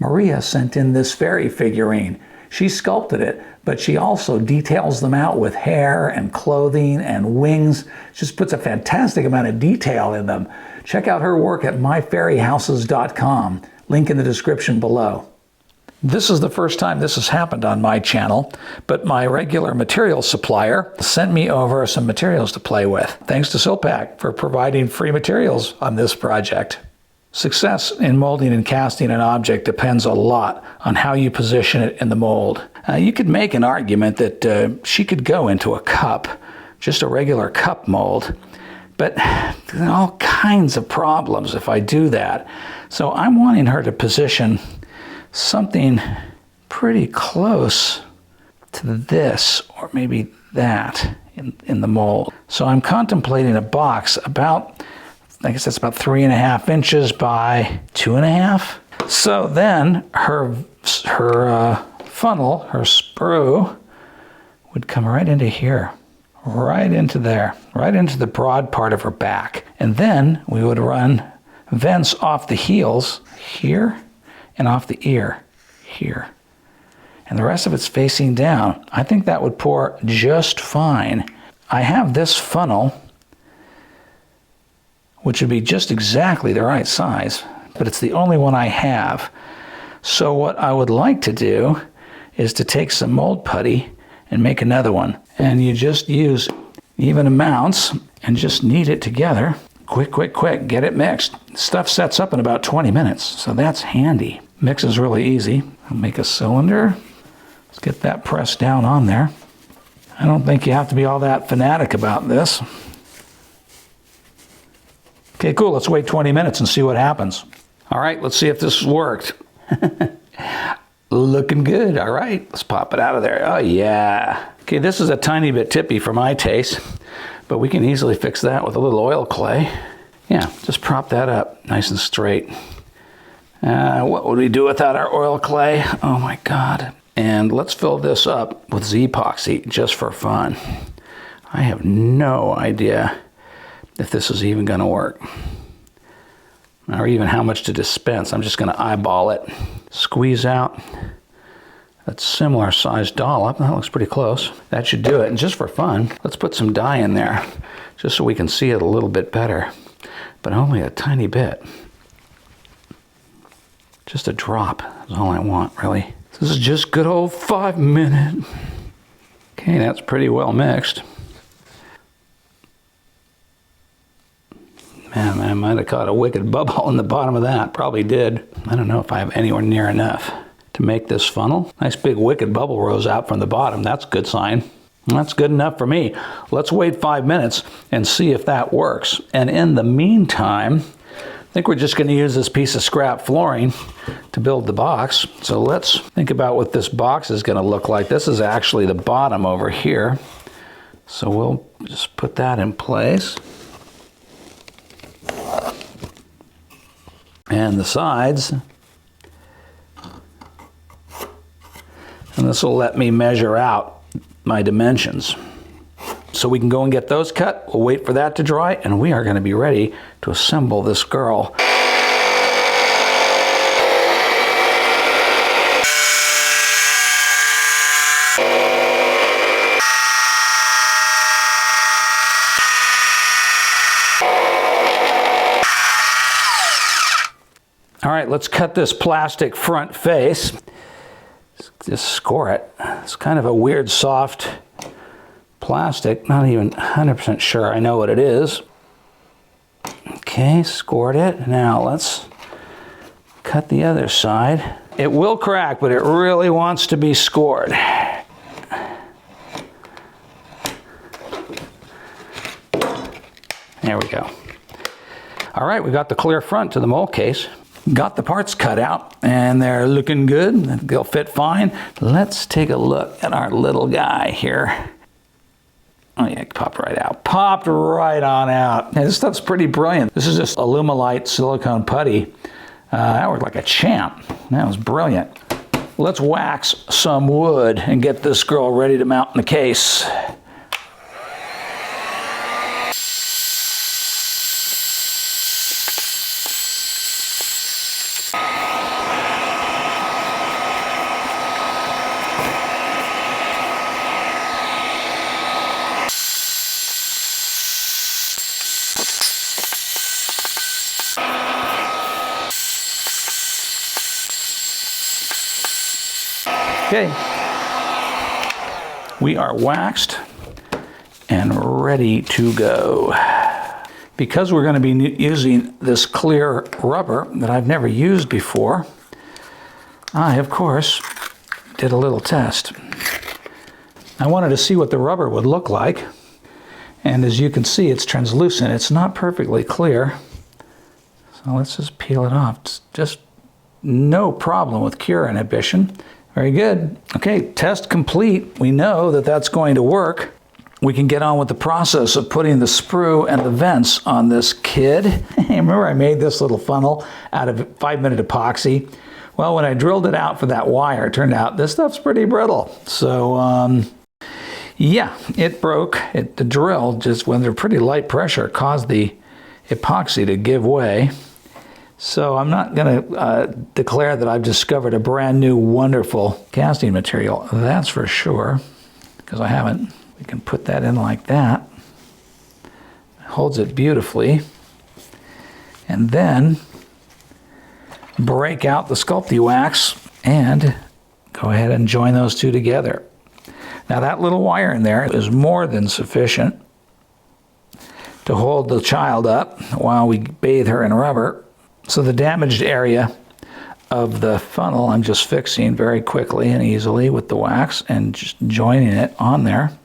Maria sent in this fairy figurine. She sculpted it, but she also details them out with hair and clothing and wings. Just puts a fantastic amount of detail in them. Check out her work at myfairyhouses.com. Link in the description below. This is the first time this has happened on my channel, but my regular material supplier sent me over some materials to play with. Thanks to Silpack for providing free materials on this project. Success in molding and casting an object depends a lot on how you position it in the mold. You could make an argument that she could go into a cup, just a regular cup mold, but there are all kinds of problems if I do that. So I'm wanting her to position something pretty close to this, or maybe that in the mold. So I'm contemplating a box about, I guess that's about 3.5 inches by 2.5. So then her funnel, her sprue, would come right into here, right into there, right into the broad part of her back. And then we would run vents off the heels here and off the ear here. And the rest of it's facing down. I think that would pour just fine. I have this funnel, which would be just exactly the right size, but it's the only one I have. So what I would like to do is to take some mold putty and make another one. And you just use even amounts and just knead it together. Quick, quick, quick, get it mixed. Stuff sets up in about 20 minutes, so that's handy. Mix is really easy. I'll make a cylinder. Let's get that pressed down on there. I don't think you have to be all that fanatic about this. Okay, cool, let's wait 20 minutes and see what happens. All right, let's see if this worked. Looking good, all right. Let's pop it out of there. Oh yeah. Okay, this is a tiny bit tippy for my taste, but we can easily fix that with a little oil clay. Yeah, just prop that up nice and straight. What would we do without our oil clay? Oh my God. And let's fill this up with Z-epoxy just for fun. I have no idea if this is even gonna work, or even how much to dispense. I'm just gonna eyeball it. Squeeze out that similar sized dollop. That looks pretty close. That should do it. And just for fun, let's put some dye in there, just so we can see it a little bit better, but only a tiny bit. Just a drop is all I want, really. This is just good old 5-minute. Okay, that's pretty well mixed. Man, I might have caught a wicked bubble in the bottom of that. Probably did. I don't know if I have anywhere near enough to make this funnel. Nice big wicked bubble rose out from the bottom. That's a good sign. That's good enough for me. Let's wait 5 minutes and see if that works. And in the meantime, I think we're just going to use this piece of scrap flooring to build the box. So let's think about what this box is going to look like. This is actually the bottom over here. So we'll just put that in place. And the sides. And this will let me measure out my dimensions. So we can go and get those cut. We'll wait for that to dry, and we are going to be ready to assemble this girl. All right, let's cut this plastic front face. Just score it. It's kind of a weird soft plastic, not even 100% sure I know what it is. Okay, scored it. Now let's cut the other side. It will crack, but it really wants to be scored. There we go. All right, we got the clear front to the mold case. Got the parts cut out, and they're looking good. They'll fit fine. Let's take a look at our little guy here. Oh yeah, it popped right out. Popped right on out. Hey, this stuff's pretty brilliant. This is just Alumilite silicone putty. That worked like a champ. That was brilliant. Let's wax some wood and get this girl ready to mount in the case. Okay, we are waxed and ready to go. Because we're going to be using this clear rubber that I've never used before, I, of course, did a little test. I wanted to see what the rubber would look like, and as you can see, it's translucent. It's not perfectly clear, so let's just peel it off. It's just no problem with cure inhibition. Very good. Okay, test complete. We know that that's going to work. We can get on with the process of putting the sprue and the vents on this kid. Remember I made this little funnel out of 5-minute epoxy? Well, when I drilled it out for that wire, it turned out this stuff's pretty brittle. So, yeah, it broke. The drill, just when they're pretty light pressure, caused the epoxy to give way. So I'm not going to declare that I've discovered a brand new, wonderful casting material. That's for sure, because I haven't. We can put that in like that. It holds it beautifully. And then break out the Sculpey wax and go ahead and join those two together. Now that little wire in there is more than sufficient to hold the child up while we bathe her in rubber. So the damaged area of the funnel I'm just fixing very quickly and easily with the wax and just joining it on there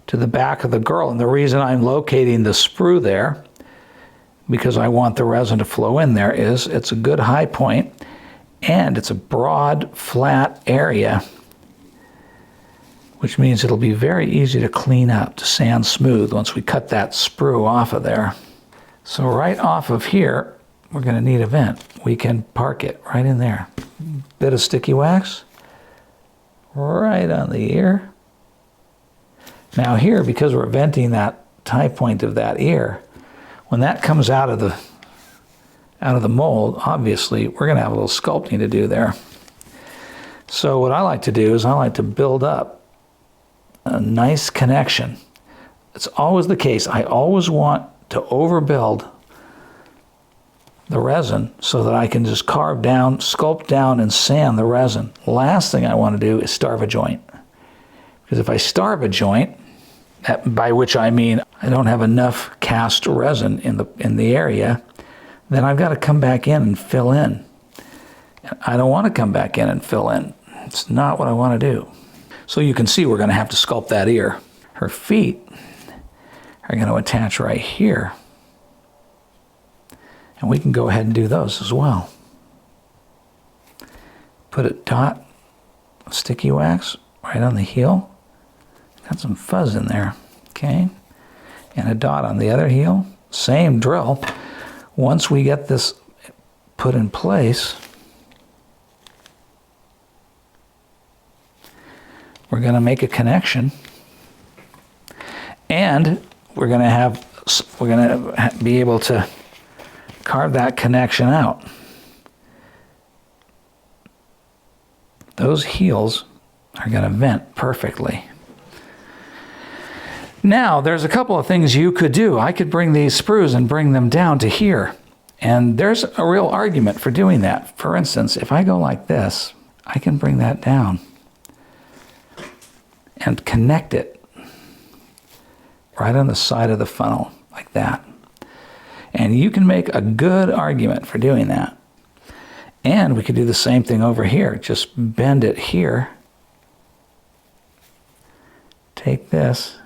to the back of the girl. And the reason I'm locating the sprue there, because I want the resin to flow in there, is it's a good high point and it's a broad, flat area, which means it'll be very easy to clean up, to sand smooth once we cut that sprue off of there. So right off of here, we're going to need a vent. We can park it right in there. Bit of sticky wax right on the ear. Now here, because we're venting that tie point of that ear, when that comes out of the mold, obviously we're going to have a little sculpting to do there. So what I like to do is I like to build up a nice connection. It's always the case. I always want to overbuild the resin so that I can just carve down, sculpt down, and sand the resin. Last thing I want to do is starve a joint. Because if I starve a joint, by which I mean I don't have enough cast resin in the area, then I've got to come back in and fill in. I don't want to come back in and fill in. It's not what I want to do. So you can see we're going to have to sculpt that ear. Her feet are going to attach right here. And we can go ahead and do those as well. Put a dot of sticky wax right on the heel. Got some fuzz in there, okay? And a dot on the other heel. Same drill. Once we get this put in place, we're going to make a connection, and we're going to be able to carve that connection out. Those heels are going to vent perfectly. Now, there's a couple of things you could do. I could bring these sprues and bring them down to here. And there's a real argument for doing that. For instance, if I go like this, I can bring that down and connect it right on the side of the funnel, like that. And you can make a good argument for doing that. And we could do the same thing over here. Just bend it here. Take this,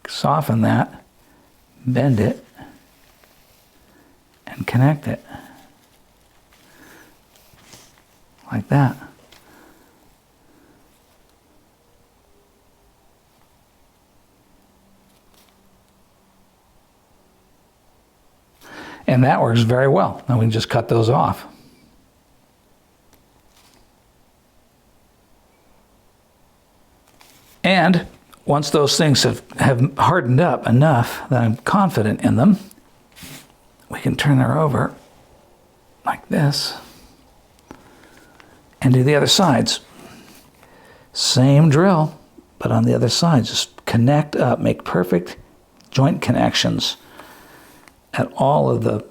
soften that, bend it, and connect it. Like that. And that works very well. Now we can just cut those off. And once those things have hardened up enough that I'm confident in them, we can turn her over like this and do the other sides. Same drill, but on the other side, just connect up, make perfect joint connections at all of the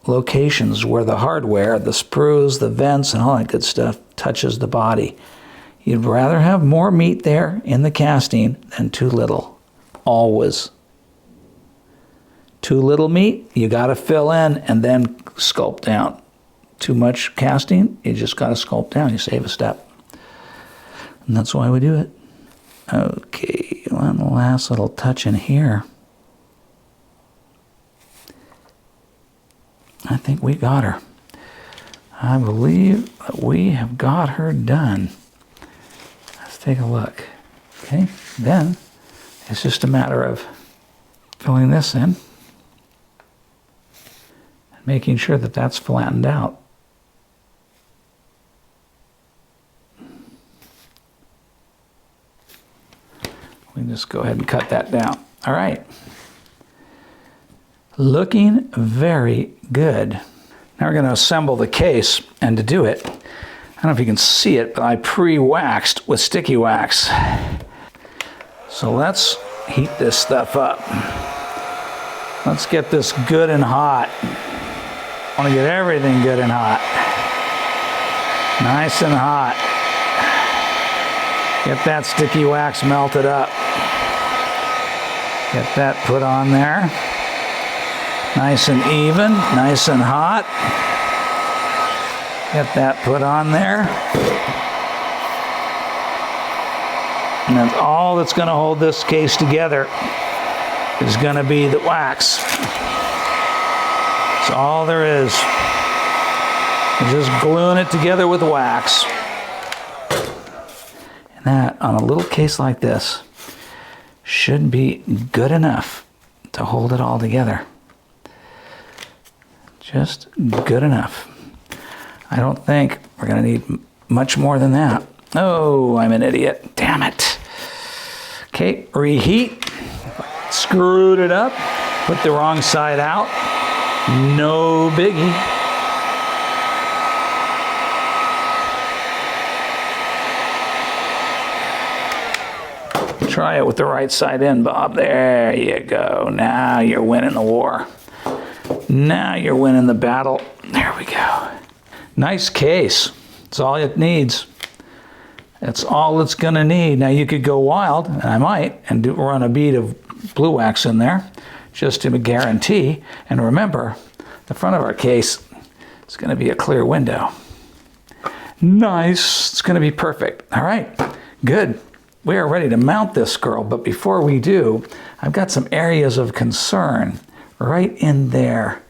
locations where the hardware, the sprues, the vents, and all that good stuff touches the body. You'd rather have more meat there in the casting than too little. Always. Too little meat, you got to fill in and then sculpt down. Too much casting, you just got to sculpt down. You save a step. And that's why we do it. Okay, one last little touch in here. I think we got her. I believe that we have got her done. Let's take a look. Okay, then it's just a matter of filling this in. Making sure that that's flattened out. We can just go ahead and cut that down. All right. Looking very good. Now we're going to assemble the case, and to do it, I don't know if you can see it, but I pre-waxed with sticky wax. So let's heat this stuff up. Let's get this good and hot. I want to get everything good and hot. Nice and hot. Get that sticky wax melted up. Get that put on there. Nice and even, nice and hot. Get that put on there. And then all that's going to hold this case together is going to be the wax. That's all there is. You're just gluing it together with wax. And that, on a little case like this, should be good enough to hold it all together. Just good enough. I don't think we're going to need much more than that. Oh, I'm an idiot. Damn it. Okay, reheat. Screwed it up. Put the wrong side out. No biggie. Try it with the right side in, Bob. There you go. Now you're winning the war. Now you're winning the battle. There we go. Nice case. That's all it needs. That's all it's going to need. Now you could go wild, and I might, and run a bead of blue wax in there, just to guarantee. And remember, the front of our case is going to be a clear window. Nice. It's going to be perfect. All right. Good. We are ready to mount this girl, but before we do, I've got some areas of concern right in there,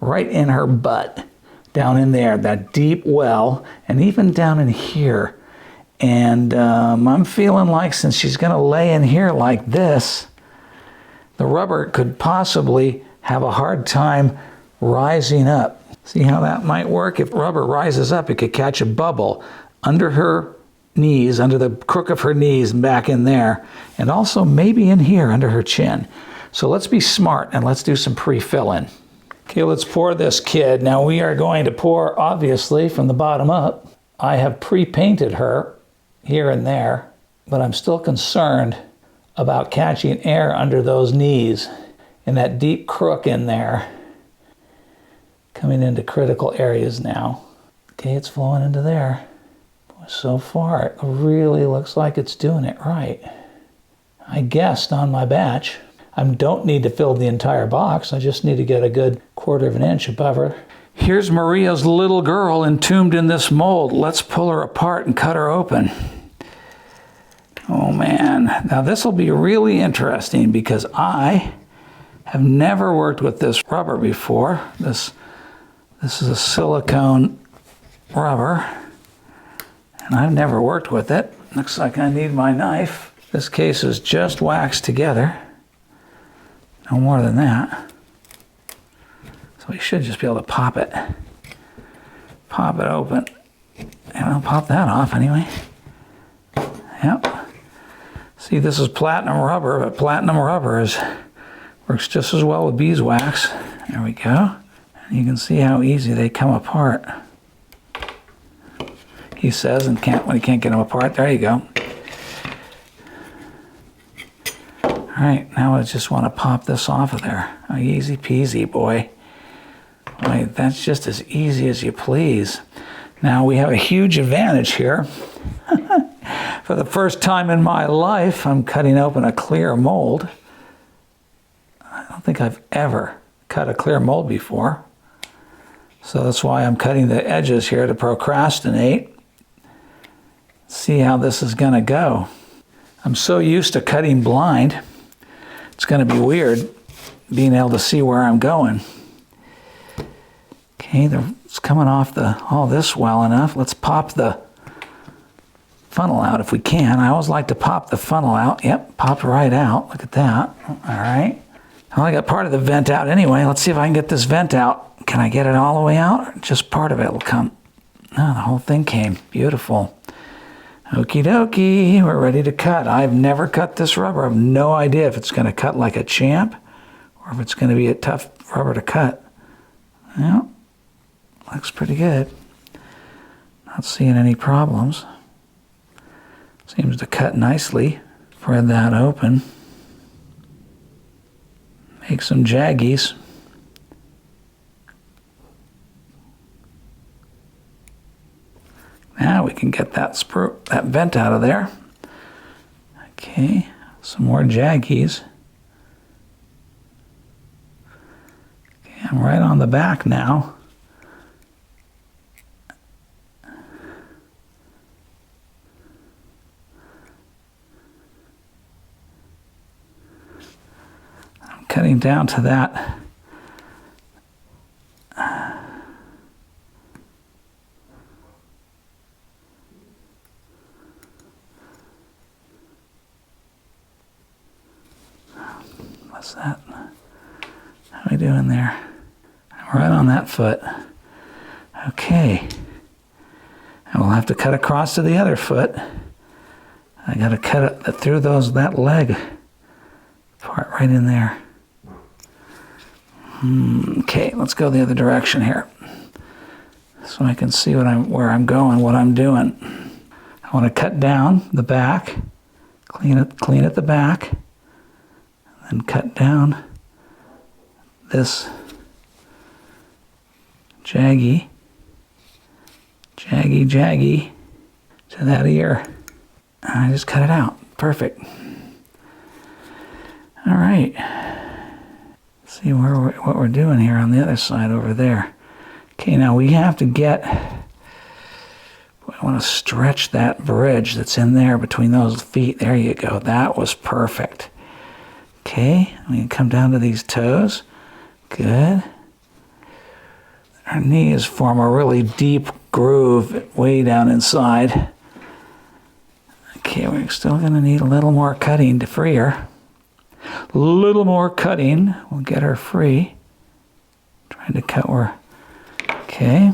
right in her butt, down in there, that deep well, and even down in here. And I'm feeling like since she's going to lay in here like this, the rubber could possibly have a hard time rising up. See how that might work? If rubber rises up, it could catch a bubble under her knees, under the crook of her knees and back in there, and also maybe in here under her chin. So let's be smart and let's do some pre-filling. Okay, let's pour this kid. Now we are going to pour, obviously, from the bottom up. I have pre-painted her here and there, but I'm still concerned about catching air under those knees and that deep crook in there, coming into critical areas now. Okay, it's flowing into there. So far, it really looks like it's doing it right. I guessed on my batch. I don't need to fill the entire box. I just need to get a good 1/4 of an inch above her. Here's Maria's little girl entombed in this mold. Let's pull her apart and cut her open. Oh man, now this will be really interesting because I have never worked with this rubber before. This is a silicone rubber. And I've never worked with it. Looks like I need my knife. This case is just waxed together. No more than that. So we should just be able to pop it. Pop it open. And I'll pop that off anyway. Yep. See, this is platinum rubber, but platinum rubber works just as well with beeswax. There we go. And you can see how easy they come apart. He says, and when he can't get them apart. There you go. All right, now I just want to pop this off of there. Oh, easy peasy, boy. Wait, that's just as easy as you please. Now we have a huge advantage here. For the first time in my life, I'm cutting open a clear mold. I don't think I've ever cut a clear mold before. So that's why I'm cutting the edges here to procrastinate. See how this is gonna go. I'm so used to cutting blind, it's gonna be weird being able to see where I'm going. Okay, it's coming off all this well enough. Let's pop the funnel out if we can. I always like to pop the funnel out. Yep, popped right out. Look at that. All right. Well, I got part of the vent out anyway. Let's see if I can get this vent out. Can I get it all the way out? Or just part of it will come. No, the whole thing came. Beautiful. Okie dokie, we're ready to cut. I've never cut this rubber. I have no idea if it's going to cut like a champ or if it's going to be a tough rubber to cut. Well, looks pretty good. Not seeing any problems. Seems to cut nicely. Spread that open. Make some jaggies. Now we can get that vent out of there. Okay, some more jaggies. Okay, I'm right on the back now. Cutting down to that. What's that? How are we doing there? I'm right on that foot. Okay. And we'll have to cut across to the other foot. I got to cut it through that leg part right in there. Okay, let's go the other direction here, so I can see where I'm going, what I'm doing. I want to cut down the back, clean at the back, and then cut down this jaggy to that ear. And I just cut it out. Perfect. All right. See what we're doing here on the other side over there. Okay, now we have to I want to stretch that bridge that's in there between those feet. There you go. That was perfect. Okay, we can come down to these toes. Good. Our knees form a really deep groove way down inside. Okay, we're still going to need a little more cutting to free her. A little more cutting will get her free. Trying to cut where. Okay.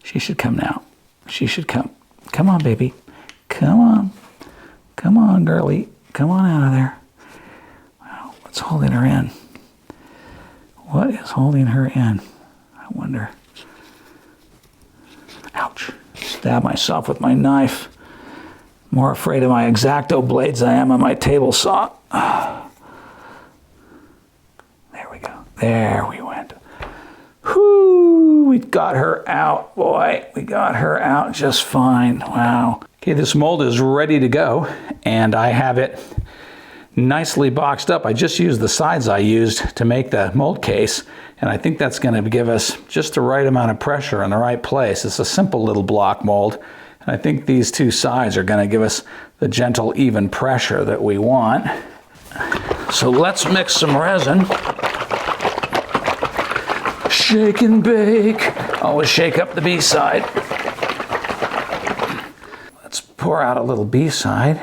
She should come now. She should come. Come on, baby. Come on. Come on, girlie. Come on out of there. Wow, what's holding her in? What is holding her in? I wonder. Ouch. Stab myself with my knife. More afraid of my X-Acto blades than I am of my table saw. There we go. There we went. Whoo! We got her out, boy. We got her out just fine. Wow. Okay, this mold is ready to go, and I have it nicely boxed up. I just used the sides I used to make the mold case, and I think that's going to give us just the right amount of pressure in the right place. It's a simple little block mold. I think these two sides are going to give us the gentle, even pressure that we want. So let's mix some resin. Shake and bake. Always shake up the B side. Let's pour out a little B side.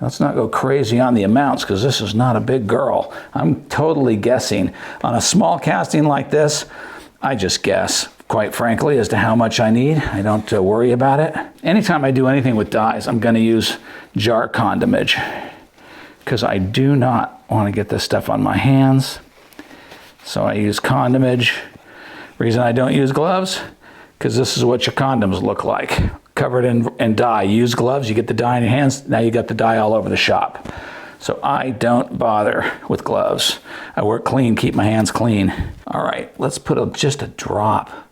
Let's not go crazy on the amounts because this is not a big girl. I'm totally guessing. On a small casting like this, I just guess, quite frankly, as to how much I need. I don't worry about it. Anytime I do anything with dyes, I'm going to use jar condimage because I do not want to get this stuff on my hands. So I use condimage. Reason I don't use gloves, because this is what your condoms look like. Covered in dye. You use gloves, you get the dye in your hands, now you got the dye all over the shop. so I don't bother with gloves. I work clean, keep my hands clean. All right, let's put just a drop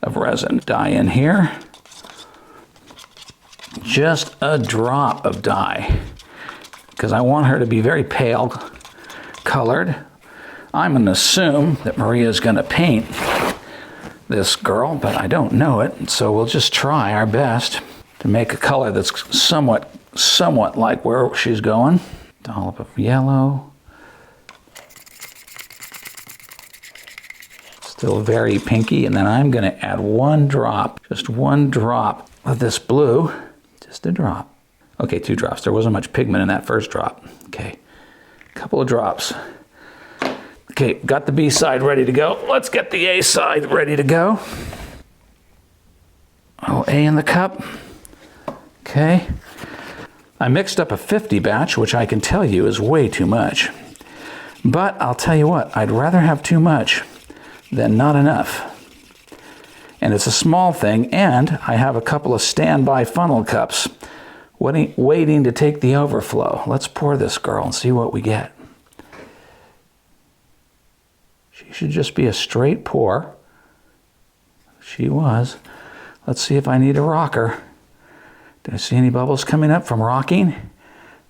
of resin dye in here. Just a drop of dye, because I want her to be very pale colored. I'm going to assume that Maria's going to paint this girl, but I don't know it, so we'll just try our best to make a color that's somewhat like where she's going. Dollop of yellow. Still very pinky, and then I'm going to add one drop, just one drop of this blue. Just a drop. Okay, 2 drops. There wasn't much pigment in that first drop. Okay, a couple of drops. Okay, got the B side ready to go. Let's get the A side ready to go. Oh, A in the cup. Okay. I mixed up a 50 batch, which I can tell you is way too much. But I'll tell you what, I'd rather have too much than not enough. And it's a small thing, and I have a couple of standby funnel cups waiting to take the overflow. Let's pour this girl and see what we get. She should just be a straight pour. She was. Let's see if I need a rocker. Do I see any bubbles coming up from rocking?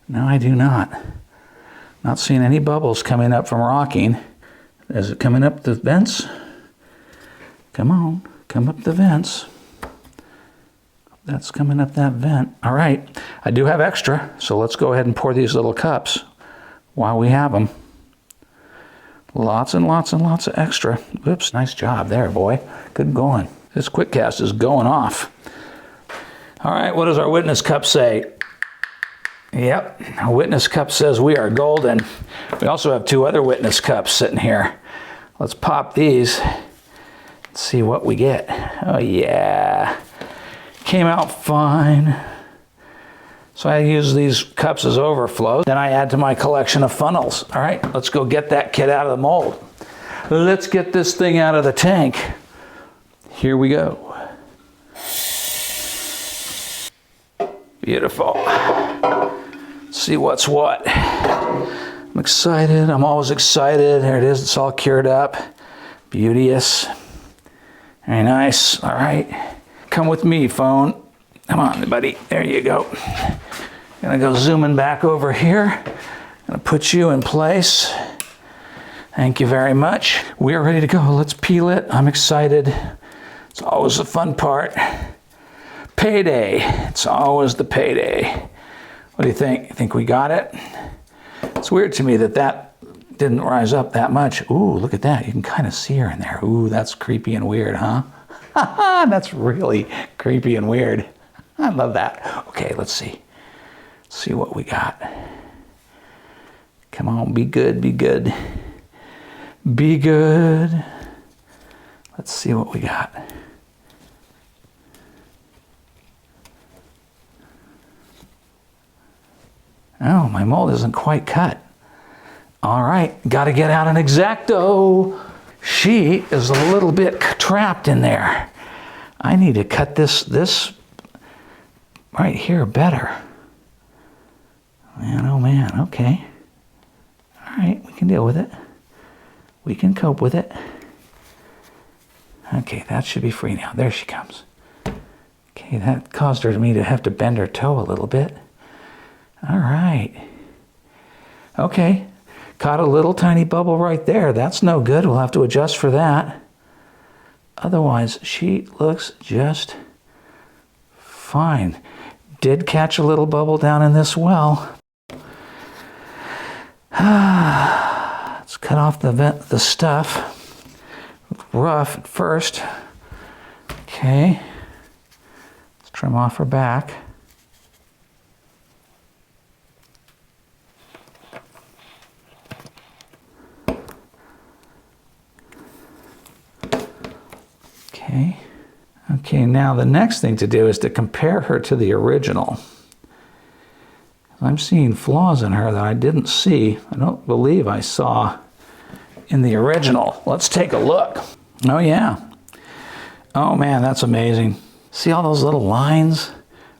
No, I do not. Not seeing any bubbles coming up from rocking. Is it coming up the vents? Come on, come up the vents. That's coming up that vent. All right, I do have extra, so let's go ahead and pour these little cups while we have them. Lots and lots and lots of extra. Oops, nice job there, boy. Good going. This quick cast is going off. All right, what does our witness cup say? Yep, our witness cup says we are golden. We also have 2 other witness cups sitting here. Let's pop these. Let's see what we get. Oh yeah, came out fine. So I use these cups as overflow. Then I add to my collection of funnels. All right, let's go get that kid out of the mold. Let's get this thing out of the tank. Here we go. Beautiful. Let's see what's what. I'm excited. I'm always excited. There it is. It's all cured up. Beauteous. Very nice. All right. Come with me, phone. Come on, buddy. There you go. Gonna go zooming back over here. Gonna put you in place. Thank you very much. We are ready to go. Let's peel it. I'm excited. It's always the fun part. Payday. It's always the payday. What do you think? You think we got it? It's weird to me that that didn't rise up that much. Ooh, look at that. You can kind of see her in there. Ooh, that's creepy and weird, huh? That's really creepy and weird. I love that. Okay, let's see. Let's see what we got. Come on, be good, be good. Be good. Let's see what we got. Oh, my mold isn't quite cut. All right, got to get out an X-Acto. She is a little bit trapped in there. I need to cut this right here better. Man, oh man, okay. All right, we can deal with it. We can cope with it. Okay, that should be free now. There she comes. Okay, that caused me to have to bend her toe a little bit. All right. Okay, caught a little tiny bubble right there. That's no good. We'll have to adjust for that. Otherwise, she looks just fine. Did catch a little bubble down in this well. Let's cut off the stuff. Rough at first. Okay. Let's trim off her back. Okay. Okay, now the next thing to do is to compare her to the original. I'm seeing flaws in her that I didn't see. I don't believe I saw in the original. Let's take a look. Oh yeah. Oh man, that's amazing. See all those little lines?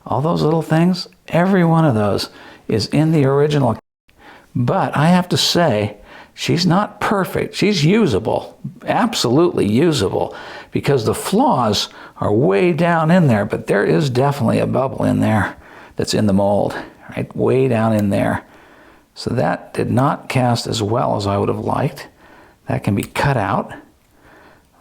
All those little things? Every one of those is in the original. But I have to say, she's not perfect. She's usable, absolutely usable, because the flaws are way down in there, but there is definitely a bubble in there that's in the mold, right? Way down in there. So that did not cast as well as I would have liked. That can be cut out.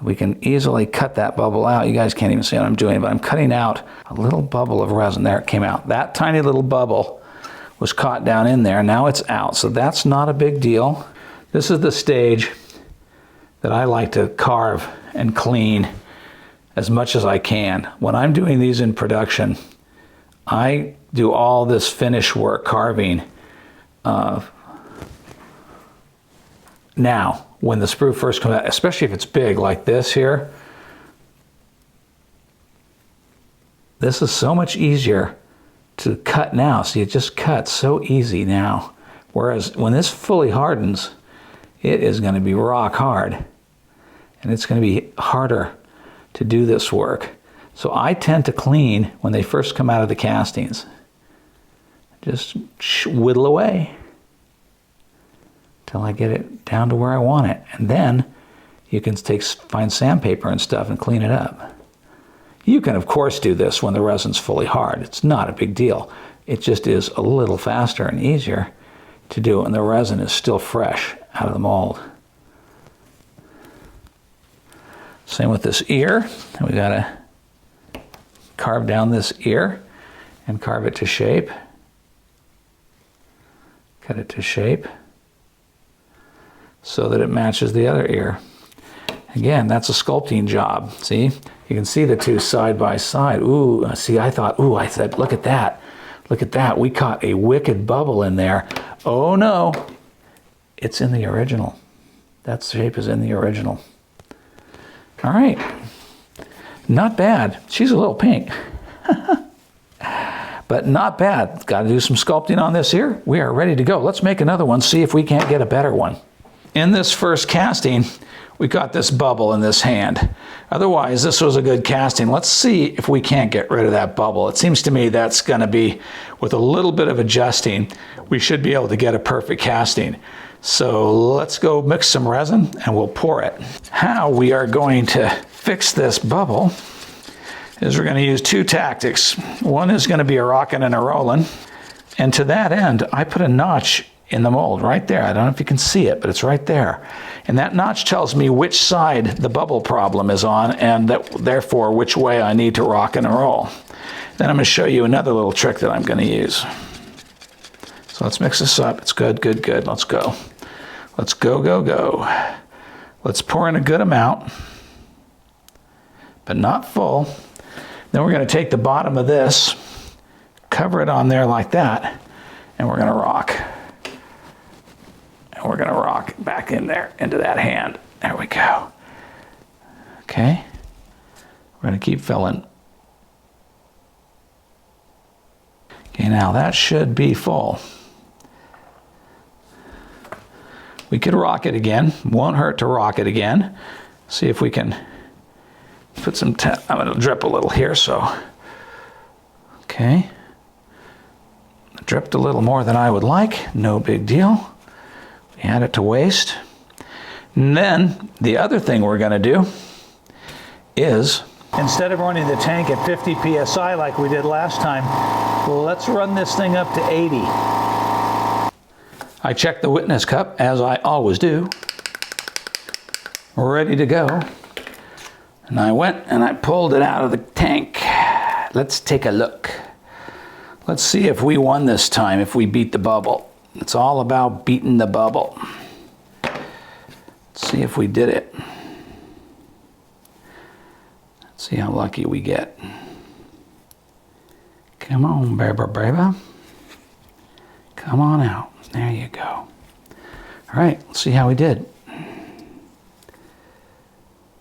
We can easily cut that bubble out. You guys can't even see what I'm doing, but I'm cutting out a little bubble of resin. There it came out. That tiny little bubble was caught down in there. Now it's out, so that's not a big deal. This is the stage that I like to carve and clean as much as I can. When I'm doing these in production, I do all this finish work carving now. When the sprue first comes out, especially if it's big like this here, this is so much easier to cut now. See, it just cuts so easy now. Whereas when this fully hardens, it is going to be rock hard. And it's going to be harder to do this work. So I tend to clean when they first come out of the castings. Just whittle away till I get it down to where I want it. And then you can find sandpaper and stuff and clean it up. You can, of course, do this when the resin's fully hard. It's not a big deal. It just is a little faster and easier to do when the resin is still fresh out of the mold. Same with this ear. We gotta carve down this ear and carve it to shape. Cut it to shape so that it matches the other ear. Again, that's a sculpting job. See, you can see the two side by side. Ooh, see, I said, look at that. Look at that. We caught a wicked bubble in there. Oh no, it's in the original. That shape is in the original. All right, not bad. She's a little pink. But not bad. Got to do some sculpting on this here. We are ready to go. Let's make another one, see if we can't get a better one. In this first casting, we got this bubble in this hand. Otherwise, this was a good casting. Let's see if we can't get rid of that bubble. It seems to me that's going to be, with a little bit of adjusting, we should be able to get a perfect casting. So let's go mix some resin and we'll pour it. How we are going to fix this bubble is we're going to use two tactics. One is going to be a rocking and a rolling. And to that end, I put a notch in the mold right there. I don't know if you can see it, but it's right there. And that notch tells me which side the bubble problem is on, and therefore which way I need to rock and roll. Then I'm going to show you another little trick that I'm going to use. So let's mix this up. It's good, good, good. Let's go. Let's go, go, go. Let's pour in a good amount, but not full. Then we're going to take the bottom of this, cover it on there like that, and we're going to rock. And we're going to rock back in there into that hand. There we go. Okay. We're going to keep filling. Okay, now that should be full. We could rock it again. Won't hurt to rock it again. See if we can put some, I'm going to drip a little here, so. Okay. Dripped a little more than I would like. No big deal. We add it to waste. And then the other thing we're going to do is, instead of running the tank at 50 psi like we did last time, let's run this thing up to 80. I checked the witness cup, as I always do. We're ready to go. And I went and I pulled it out of the tank. Let's take a look. Let's see if we won this time, if we beat the bubble. It's all about beating the bubble. Let's see if we did it. Let's see how lucky we get. Come on, baby, baby. Come on out. There you go. All right, let's see how we did.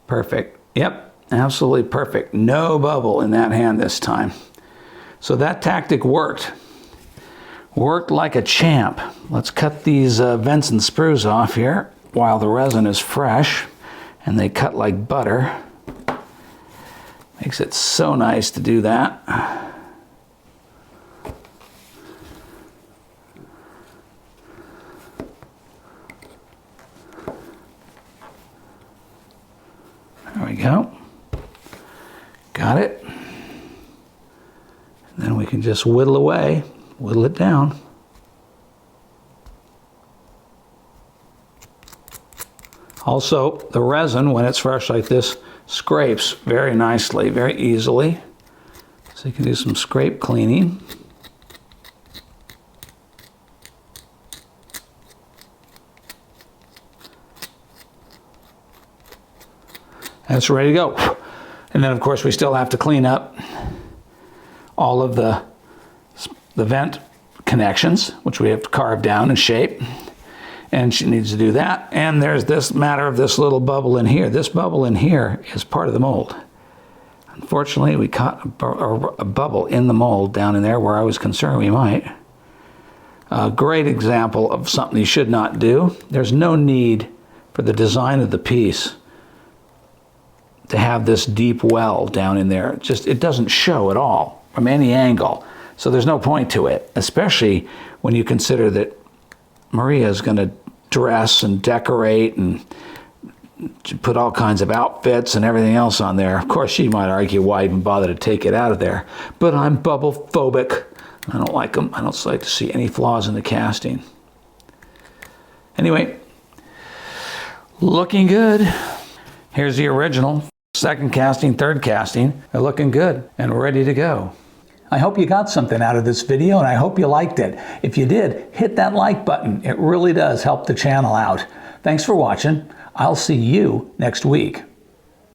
Perfect. Yep, absolutely perfect. No bubble in that hand this time. So that tactic worked. Worked like a champ. Let's cut these vents and sprues off here while the resin is fresh, and they cut like butter. Makes it so nice to do that. Got it? And then we can just whittle away, whittle it down. Also, the resin, when it's fresh like this, scrapes very nicely, very easily. So you can do some scrape cleaning. And it's ready to go. And then, of course, we still have to clean up all of the vent connections, which we have to carve down and shape. And she needs to do that. And there's this matter of this little bubble in here. This bubble in here is part of the mold. Unfortunately, we caught a bubble in the mold down in there where I was concerned we might. A great example of something you should not do. There's no need for the design of the piece to have this deep well down in there. It doesn't show at all from any angle. So there's no point to it, especially when you consider that Maria is going to dress and decorate and put all kinds of outfits and everything else on there. Of course, she might argue why even bother to take it out of there. But I'm bubble phobic. I don't like them. I don't like to see any flaws in the casting. Anyway, looking good. Here's the original. Second casting, third casting. They're looking good and ready to go. I hope you got something out of this video, and I hope you liked it. If you did, hit that like button. It really does help the channel out. Thanks for watching. I'll see you next week.